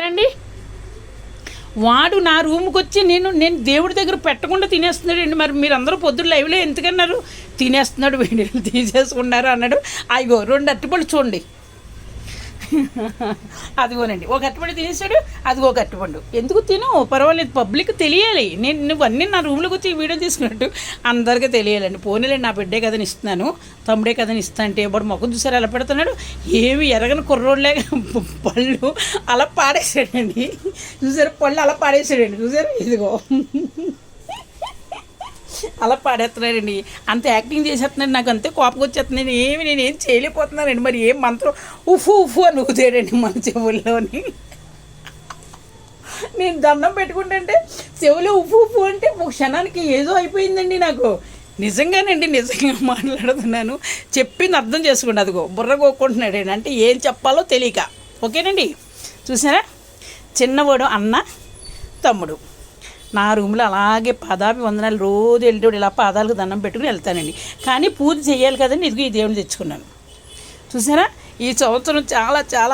రండి. వాడు నా రూమ్కి వచ్చి నేను దేవుడి దగ్గర పెట్టకుండా తినేస్తున్నాడండి. మరి మీరు అందరూ పొద్దున్న లైవ్లో ఎందుకన్నారు తినేస్తున్నాడు వీడియోలు తీసేసుకున్నారు అన్నాడు. అయ్యో 2 అరటిపళ్ళు చూడండి. అదిగోనండి, ఒక అరటిపండు తినేసాడు, అదిగో ఒక అరటిపండు. ఎందుకు తిను, పర్వాలేదు, పబ్లిక్ తెలియాలి. నువ్వన్నీ నా రూమ్లోకి వచ్చి వీడియో తీసుకున్నట్టు అందరికీ తెలియాలండి. పోనీలేండి, నా బిడ్డే కదని ఇస్తున్నాను, తమ్ముడే కదని ఇస్తా అంటే వాడు మొక్క చూసారు ఎలా పెడుతున్నాడు. ఏమి ఎరగని కుర్రోళ్ళే పళ్ళు అలా పాడేసాడండి. చూసారు, పళ్ళు అలా పాడేసాడండి. చూసారు, ఇదిగో అలా పాడేస్తున్నాడండి. అంత యాక్టింగ్ చేసేస్తున్నాడు. నాకు అంతే కోపం వచ్చేస్తుంది. నేనేం చేయలేకపోతున్నానండి. మరి ఏం మంత్రం ఉఫు అని ఊదేడండి మన చెవుల్లోని. నేను దండం పెట్టుకుంటే చెవులో ఉఫు అంటే ఒక క్షణానికి ఏదో అయిపోయిందండి నాకు. నిజంగానండి, నిజంగా మాట్లాడుతున్నాను. చెప్పింది అర్థం చేసుకోండి. అదిగో బుర్ర కోక్కుంటున్నాడండి. అంటే ఏం చెప్పాలో తెలియక. ఓకేనండి, చూసారా, చిన్నవాడు అన్న, తమ్ముడు నా రూమ్లో అలాగే పాదాభి వందనాలు రోజు వెళ్ళేటప్పుడు ఇలా పాదాలకు దండం పెట్టుకుని వెళ్తానండి. కానీ పూజ చేయాలి కదండి. ఇదిగో ఈ దేవుని తెచ్చుకున్నాను. చూసారా, ఈ సంవత్సరం చాలా చాలా